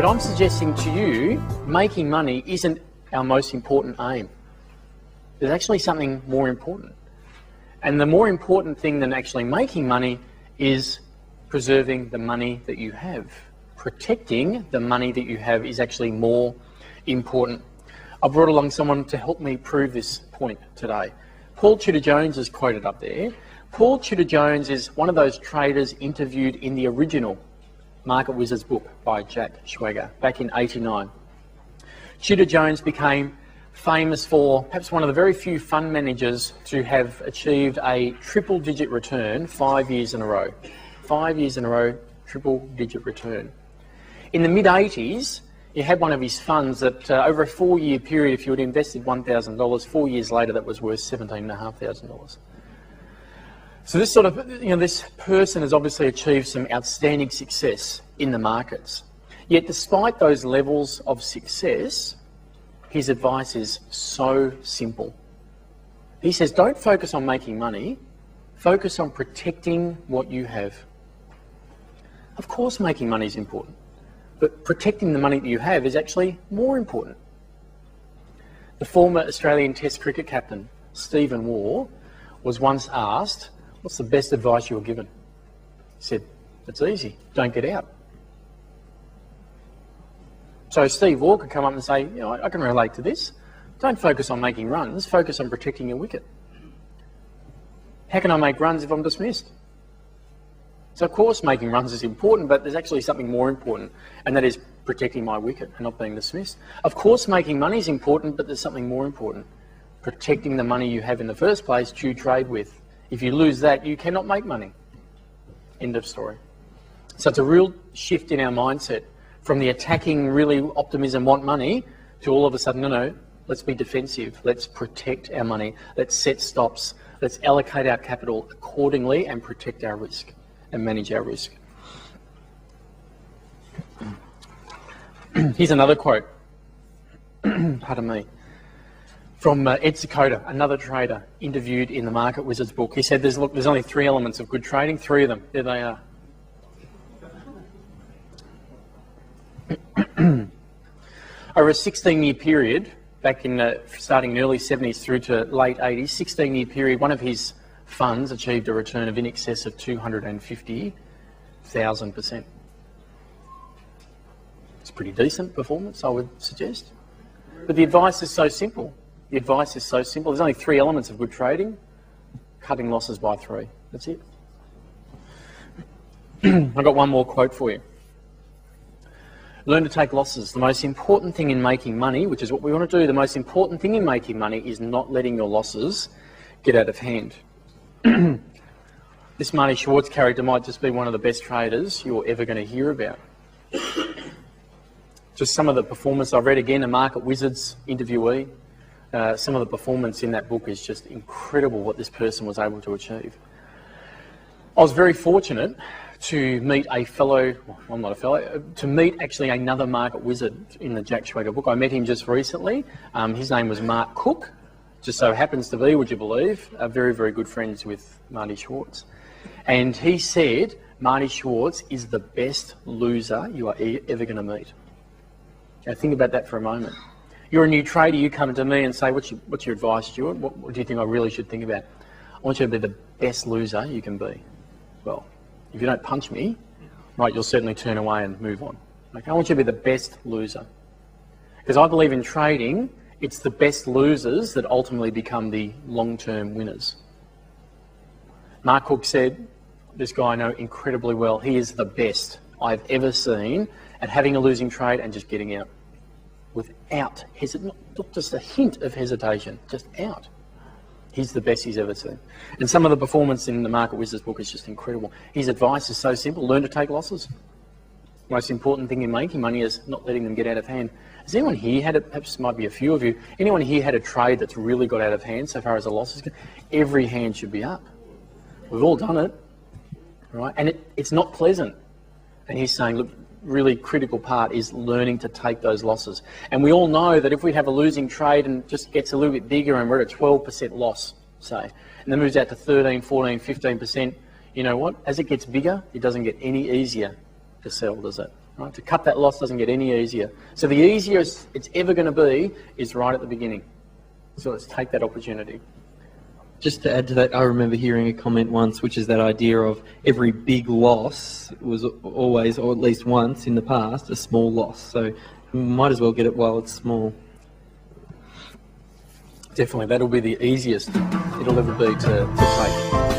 But I'm suggesting to you, making money isn't our most important aim. There's actually something more important. And the more important thing than actually making money is preserving the money that you have. Protecting the money that you have is actually more important. I brought along someone to help me prove this point today. Paul Tudor-Jones is quoted up there. Paul Tudor-Jones is one of those traders interviewed in the original Market Wizards book by Jack Schwager back in '89. Tudor-Jones became famous for perhaps one of the very few fund managers to have achieved a triple-digit return 5 years in a row. 5 years in a row, triple-digit return. In the mid-'80s, he had one of his funds that over a 4-year period, if you had invested $1,000, 4 years later that was worth $17,500. So this sort of, this person has obviously achieved some outstanding success in the markets. Yet despite those levels of success, his advice is so simple. He says, don't focus on making money, focus on protecting what you have. Of course making money is important, but protecting the money that you have is actually more important. The former Australian Test cricket captain, Stephen Waugh, was once asked, what's the best advice you were given? He said, it's easy, don't get out. So Steve Waugh could come up and say, I can relate to this. Don't focus on making runs, focus on protecting your wicket. How can I make runs if I'm dismissed? So of course making runs is important, but there's actually something more important, and that is protecting my wicket and not being dismissed. Of course making money is important, but there's something more important. Protecting the money you have in the first place to trade with. If you lose that, you cannot make money. End of story. So it's a real shift in our mindset from the attacking, really optimism, want money, to all of a sudden, no, let's be defensive. Let's protect our money. Let's set stops. Let's allocate our capital accordingly and protect our risk and manage our risk. Here's another quote, pardon me, from Ed Sekoda, another trader interviewed in the Market Wizards book. He said, there's only 3 elements of good trading, 3 of them, there they are. Over a 16-year period, back in starting in early 70s through to late 80s, 16-year period, one of his funds achieved a return of in excess of 250,000%. It's a pretty decent performance, I would suggest. But the advice is so simple. The advice is so simple. There's only 3 elements of good trading. Cutting losses by 3. That's it. I've got one more quote for you. Learn to take losses. The most important thing in making money, which is what we want to do, the most important thing in making money is not letting your losses get out of hand. This Marty Schwartz character might just be one of the best traders you're ever going to hear about. Just some of the performance I've read, again, a Market Wizards interviewee. Some of the performance in that book is just incredible what this person was able to achieve. I was very fortunate to meet a fellow, well, I'm not a fellow, to meet actually another Market Wizard in the Jack Schwager book. I met him just recently. His name was Mark Cook. Just so happens to be, would you believe, very, very good friends with Marty Schwartz. And he said, Marty Schwartz is the best loser you are ever going to meet. Now think about that for a moment. You're a new trader, you come to me and say, what's your advice, Stuart? What do you think I really should think about? I want you to be the best loser you can be. Well, if you don't punch me, right, you'll certainly turn away and move on. Okay, I want you to be the best loser. Because I believe in trading, it's the best losers that ultimately become the long-term winners. Mark Cook said, this guy I know incredibly well, he is the best I've ever seen at having a losing trade and just getting out. Without hesitation, not just a hint of hesitation, just out. He's the best he's ever seen. And some of the performance in the Market Wizards book is just incredible. His advice is so simple. Learn to take losses. Most important thing in making money is not letting them get out of hand. Has anyone here had, perhaps might be a few of you, anyone here had a trade that's really got out of hand so far as a loss is concerned? Every hand should be up. We've all done it, right? And it's not pleasant. And he's saying, look, really critical part is learning to take those losses. And we all know that if we have a losing trade and it just gets a little bit bigger and we're at a 12% loss, say, and then moves out to 13, 14, 15%, you know what? As it gets bigger, it doesn't get any easier to sell, does it? Right? To cut that loss doesn't get any easier. So the easiest it's ever going to be is right at the beginning. So let's take that opportunity. Just to add to that, I remember hearing a comment once, which is that idea of every big loss was always, or at least once in the past, a small loss. So you might as well get it while it's small. Definitely, that'll be the easiest it'll ever be to take.